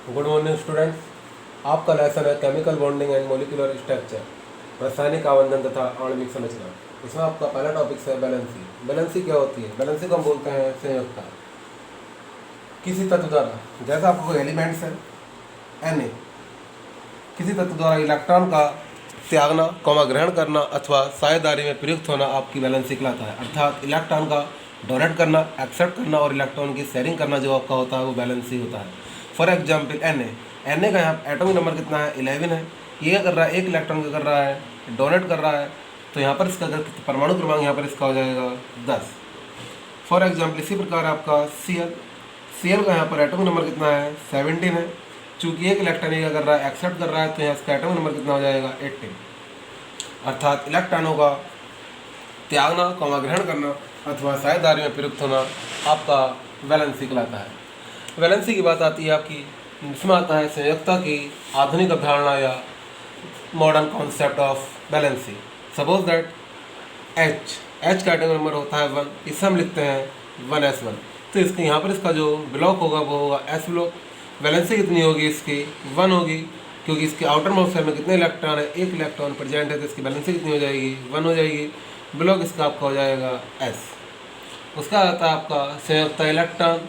Good morning students. आपका lesson है chemical bonding and molecular structure, रासायनिक आवंधन तथा आणविक संरचना। इसमें आपका पहला टॉपिक है बैलेंसी। बैलेंसी क्या होती है? बैलेंसी को हम बोलते हैं संयोजकता। किसी तत्व द्वारा, जैसा आपको कोई एलिमेंट्स है Na, किसी तत्व द्वारा इलेक्ट्रॉन का त्यागना, ग्रहण करना अथवा साझेदारी में प्रयुक्त होना आपकी बैलेंसी कहलाता है। अर्थात इलेक्ट्रॉन का डोनेट करना, एक्सेप्ट करना और इलेक्ट्रॉन की शेयरिंग करना जो आपका होता है वो बैलेंसी होता है। फॉर एग्जाम्पल Na का यहाँ एटॉमिक नंबर कितना है? 11 है। ये क्या कर रहा है? एक इलेक्ट्रॉन क्या कर रहा है? डोनेट कर रहा है। तो यहाँ पर इसका अगर परमाणु क्रमांक यहाँ पर इसका हो जाएगा 10। फॉर एग्जाम्पल इसी प्रकार आपका Cl का यहाँ पर एटॉमिक नंबर कितना है? 17 है। चूंकि एक इलेक्ट्रॉन क्या कर रहा है? एक्सेप्ट कर रहा है, तो यहाँ इसका एटॉमिक नंबर कितना हो जाएगा? 18। अर्थात इलेक्ट्रॉनों का त्यागना, ग्रहण करना अथवा साझेदारी में प्रयुक्त होना आपका वैलेंसी कहलाता है। वैलेंसी की बात आती है आपकी, इसमें आता है संयोजकता की आधुनिक अवधारणा या modern concept of valency. Suppose that H का एटॉमिक नंबर होता है 1, इसे हम लिखते हैं 1s1। तो इसके यहाँ पर इसका जो ब्लॉक होगा वो होगा S ब्लॉक। वैलेंसी कितनी होगी इसकी? 1 होगी, क्योंकि इसके आउटर मोस्ट शेल में कितने इलेक्ट्रॉन है? एक इलेक्ट्रॉन प्रेजेंट है, तो इसकी वैलेंसी कितनी हो जाएगी? 1 हो जाएगी। ब्लॉक इसका आपका हो जाएगा S। उसका आता है आपका संयोजकता electron,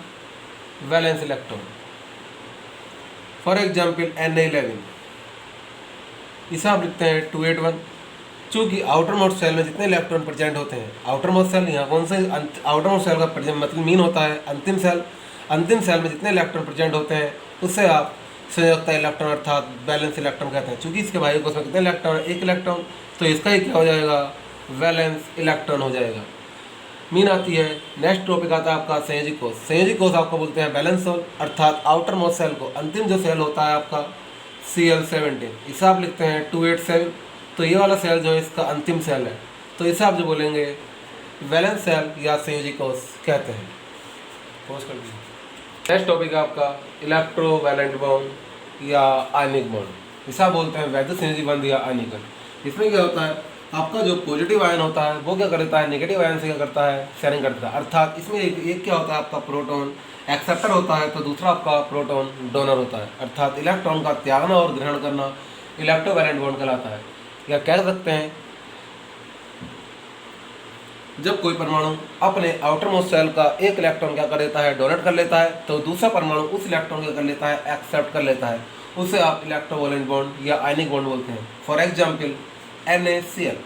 valence electron. For example Na11, इसे आप लिखते हैं 281। चूँकि आउटर मोस्ट सेल में जितने इलेक्ट्रॉन प्रेजेंट होते हैं, आउटर मोस्ट सेल यहाँ कौन से आउटर मोस्ट सेल का मतलब मीन होता है अंतिम सेल। अंतिम सेल में जितने इलेक्ट्रॉन प्रेजेंट होते हैं उससे आप संयोजकता इलेक्ट्रॉन अर्थात बैलेंस इलेक्ट्रॉन कहते हैं। चूँकि इसके भाई कोष में कितने इलेक्ट्रॉन है? एक इलेक्ट्रॉन, तो इसका ही क्या हो जाएगा? वैलेंस इलेक्ट्रॉन हो जाएगा। मीन आती है। नेक्स्ट टॉपिक आता है आपका संयोजी कोष। संयोजी कोष आपको बोलते हैं बैलेंस सेल, अर्थात आउटर मोस्ट सेल को अंतिम जो सेल होता है आपका Cl17, इसे आप लिखते हैं 287। तो ये वाला सेल जो है इसका अंतिम सेल है, तो इसे आप जो बोलेंगे वैलेंस सेल या संयोजी कोष कहते हैं। पोस्ट कर दीजिए। नेक्स्ट टॉपिक है आपका इलेक्ट्रोवैलेंट बॉन्ड या आयनिक बॉन्ड। इसे आप बोलते हैं वैद्युत संयोजी बंध या आयनीकरण। इसमें क्या होता है? आपका जो पॉजिटिव आयन होता है वो क्या करता है? नेगेटिव आयन से क्या करता है? शेयरिंग करता है। अर्थात इसमें एक क्या होता है? आपका प्रोटॉन एक्सेप्टर होता है, तो दूसरा आपका प्रोटॉन डोनर होता है। अर्थात इलेक्ट्रॉन का त्यागना और ग्रहण करना इलेक्ट्रोवैलेंट बॉन्ड कहलाता है। या कह सकते हैं जब कोई परमाणु अपने आउटर मोस्ट सेल का एक इलेक्ट्रॉन क्या कर लेता है? डोनेट कर लेता है, तो दूसरा परमाणु उस इलेक्ट्रॉन क्या कर लेता है? एक्सेप्ट कर लेता है। उसे आप इलेक्ट्रोवैलेंट बॉन्ड या आयनिक बॉन्ड बोलते हैं। फॉर एग्जाम्पल NaCl,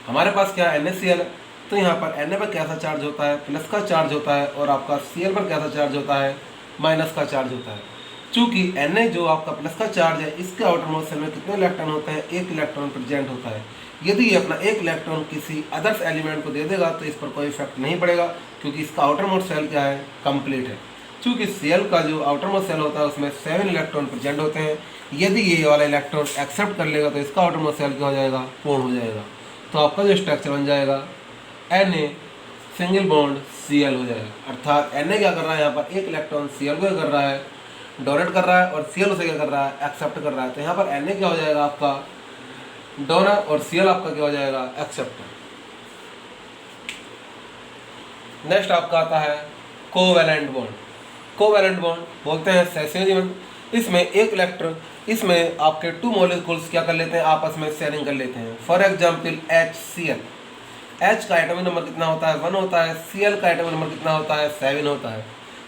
हमारे पास क्या है? NaCl है। तो यहाँ पर Na पर कैसा चार्ज होता है? प्लस का चार्ज होता है, और आपका Cl पर कैसा चार्ज होता है? माइनस का चार्ज होता है। चूँकि Na जो आपका प्लस का चार्ज है, इसके आउटर मोस्ट सेल में कितने इलेक्ट्रॉन होते हैं? एक इलेक्ट्रॉन प्रेजेंट होता है। यदि ये अपना एक इलेक्ट्रॉन किसी अदर्स एलिमेंट को दे देगा तो इस पर कोई इफेक्ट नहीं पड़ेगा, क्योंकि इसका आउटर मोस्ट सेल क्या है? कंप्लीट है। चूँकि Cl का जो आउटर मोस्ट सेल होता है उसमें 7 इलेक्ट्रॉन प्रेजेंट होते हैं। यदि ये वाला इलेक्ट्रॉन एक्सेप्ट कर लेगा तो इसका आउटर मोस्ट सेल क्या हो जाएगा? पूर्ण हो जाएगा। तो आपका जो स्ट्रक्चर बन जाएगा Na सिंगल बॉन्ड Cl हो जाएगा। अर्थात Na क्या कर रहा है? यहाँ पर एक इलेक्ट्रॉन Cl को क्या कर रहा है? डोनेट कर रहा है, और Cl उसे क्या कर रहा है? एक्सेप्ट कर रहा है। तो यहाँ पर Na क्या हो जाएगा? आपका डोनर, और Cl आपका क्या हो जाएगा? एक्सेप्टर। नेक्स्ट आपका आता है कोवैलेंट बॉन्ड। कोवैलेंट बॉन्ड बोलते हैं सहसंयोजी बंध। इसमें एक इलेक्ट्रॉन, इसमें आपके 2 मॉलिक्यूल्स क्या कर लेते हैं? आपस में शेयरिंग कर लेते हैं। फॉर एग्जाम्पल HCl, H का एटॉमिक नंबर कितना होता है? 1 होता है। Cl का एटॉमिक नंबर कितना होता है? 7 होता है।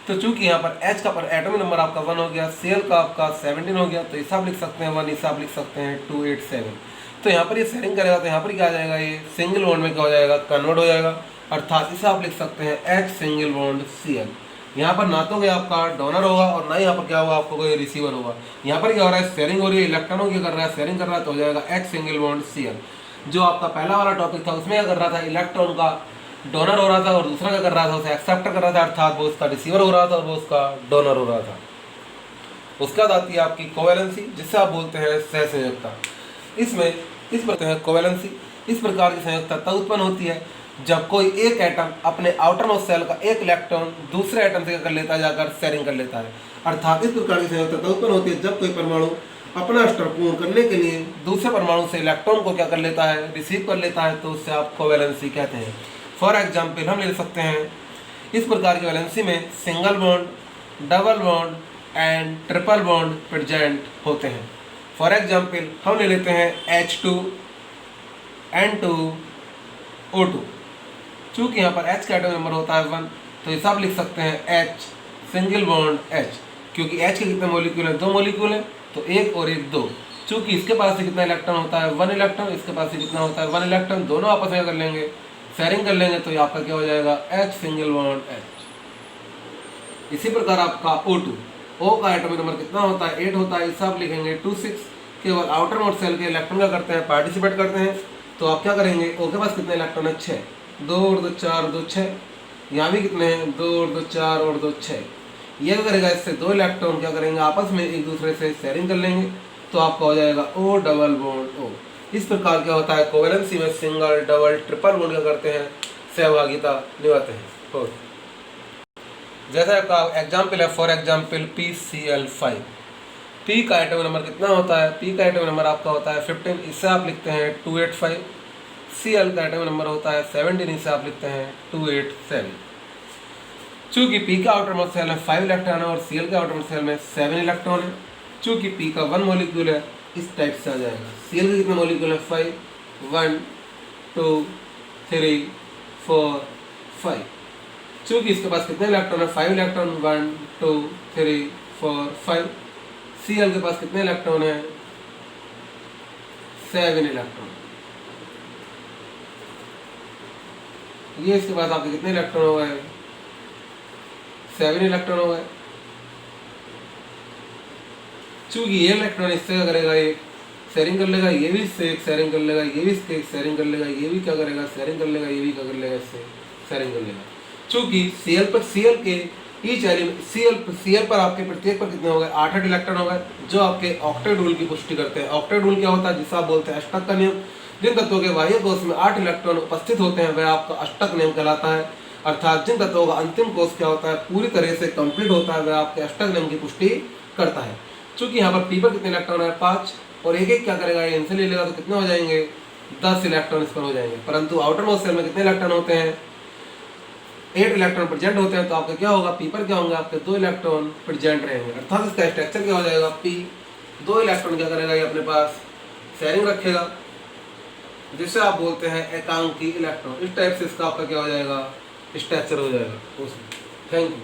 तो चूंकि यहाँ पर H का एटॉमिक नंबर आपका 1 हो गया, Cl का आपका 17 हो गया, तो इसे आप लिख सकते हैं 1, इसे आप लिख सकते हैं 287। तो यहाँ पर ये शेयरिंग करेगा, तो यहाँ पर क्या आ जाएगा? ये सिंगल बॉन्ड में क्या हो जाएगा? कन्वर्ट हो जाएगा। अर्थात इसे आप लिख सकते हैं H सिंगल बॉन्ड Cl। यहाँ पर ना तो क्या आपका डोनर होगा, और ना यहाँ पर क्या होगा? आपको कोई रिसीवर होगा। यहाँ पर क्या हो रहा है? शेयरिंग हो रही है, इलेक्ट्रॉनों की कर रहा है, शेयरिंग कर रहा है, तो हो जाएगा H सिंगल बॉन्ड Cl। जो आपका पहला वाला टॉपिक था उसमें क्या कर रहा था? इलेक्ट्रॉन का डोनर हो रहा था, और दूसरा क्या कर रहा था? उसे एक्सेप्टर कर रहा था, अर्थात वो उसका रिसीवर हो रहा था और वो उसका डोनर हो रहा था। उसके बाद आती है आपकी कोवैलेंसी, जिससे आप बोलते हैं सहसंयोजकता। इसमें इस प्रकार कोवैलेंसी, इस प्रकार की संयोजकता तब उत्पन्न होती है जब कोई एक एटम अपने आउटर मोस्ट सेल का एक इलेक्ट्रॉन दूसरे एटम से क्या कर लेता है? जाकर शेयरिंग कर लेता है। अर्थात इस प्रकार की संयोजकता तब उत्पन्न होती है जब कोई परमाणु अपना स्तर पूर्ण करने के लिए दूसरे परमाणु से इलेक्ट्रॉन को क्या कर लेता है? रिसीव कर लेता है, तो उससे आप कोवैलेंसी कहते हैं। फॉर एग्जाम्पल हम ले सकते हैं इस प्रकार की वैलेंसी में single bond, double bond, and triple bond present होते हैं। फॉर एग्जाम्पल हम ले लेते हैं H2N2O2। चूँकि यहाँ पर H का एटॉमिक नंबर होता है 1, तो इसे आप लिख सकते हैं H सिंगल बॉन्ड H, क्योंकि H के कितने मॉलिक्यूल हैं, 2 मॉलिक्यूल हैं, तो 1 और 1 2। चूँकि इसके पास से कितना इलेक्ट्रॉन होता है 1 इलेक्ट्रॉन, इसके पास से कितना होता है 1 इलेक्ट्रॉन, दोनों आपस में कर लेंगे, शेयरिंग कर लेंगे, तो ये आपका क्या हो जाएगा H सिंगल बॉन्ड H। इसी प्रकार आपका O2, O का एटॉमिक नंबर कितना होता है 8 होता है, इसे आप लिखेंगे 2 6। केवल आउटर मोस्ट सेल के इलेक्ट्रॉन क्या करते हैं पार्टिसिपेट करते हैं, तो आप क्या करेंगे O के पास कितने इलेक्ट्रॉन है 6, 2 और 2 4 2 6। यहाँ भी कितने हैं 2 और 2 4 और 2 6। ये क्या करेगा इससे 2 इलेक्ट्रॉन क्या करेंगे आपस में एक दूसरे से शेयरिंग कर लेंगे, तो आपका हो जाएगा O डबल बॉन्ड O। इस प्रकार क्या होता है कोवेलेंसी में सिंगल डबल ट्रिपल बॉन्ड क्या करते हैं सहभागिता निभाते हैं। और जैसा आपका एग्जाम्पल है फॉर एग्जाम्पल PCl5। P का एटॉमिक नंबर कितना होता है, P का एटॉमिक नंबर आपका होता है 15, इससे आप लिखते हैं 285। Cl का एटॉमिक नंबर होता है 17, इससे आप लिखते हैं 287। चूँकि P का आउटर मोस्ट सेल में 5 इलेक्ट्रॉन है और Cl का आउटर मोस्ट सेल में 7 इलेक्ट्रॉन है, चूँकि P का 1 मॉलिक्यूल है, इस टाइप से आ जाएगा। Cl के कितने मॉलिक्यूल है 5, 1 2 3 4 5। चूँकि इसके पास कितने इलेक्ट्रॉन है 5 इलेक्ट्रॉन, 1 2 3 4 5। Cl के पास कितने इलेक्ट्रॉन है 7 इलेक्ट्रॉन। ये इसके पास आपके कितने इलेक्ट्रॉन हो गए 7 इलेक्ट्रॉन हो गए। चूँकि ये इलेक्ट्रॉन इससे क्या करेगा एक शेयरिंग कर लेगा, ये भी इससे एक शेयरिंग कर लेगा, ये भी इससे एक शेयरिंग कर लेगा, ये भी क्या करेगा शेयरिंग कर लेगा, ये भी क्या कर लेगा इससे शेयरिंग कर लेगा। चूँकि Cl के ईच एलिमेंट Cl पर आपके प्रत्येक पर कितने हो गए 8 इलेक्ट्रॉन हो गए, जो आपके ऑक्टेट रूल की पुष्टि करते हैं। ऑक्टेट रूल क्या होता है जिसे आप बोलते हैं अष्टक का नियम। जिन तत्वों के बाह्य कोश में 8 इलेक्ट्रॉन उपस्थित होते हैं वह आपका अष्टक नियम कहलाता है। अर्थात जिन तत्वों का अंतिम कोश क्या होता है पूरी तरह से कंप्लीट होता है वह आपके अष्टक नियम की पुष्टि करता है। चूँकि यहाँ पर P पर कितने इलेक्ट्रॉन है 5, और एक एक क्या करेगा ये इनसे ले लेगा, तो कितने हो जाएंगे 10 इलेक्ट्रॉन इस पर हो जाएंगे। परंतु आउटर मोस्ट सेल में कितने इलेक्ट्रॉन होते हैं 8 इलेक्ट्रॉन प्रेजेंट होते हैं, तो आपका क्या होगा P पर क्या होंगे आपके 2 इलेक्ट्रॉन प्रेजेंट रहेंगे। अर्थात इसका स्ट्रक्चर क्या हो जाएगा P 2 इलेक्ट्रॉन क्या करेगा ये अपने पास शेयरिंग रखेगा, जिसे आप बोलते हैं एकांकी इलेक्ट्रॉन। इस टाइप से इसका आपका क्या हो जाएगा स्ट्रक्चर हो जाएगा। Thank you.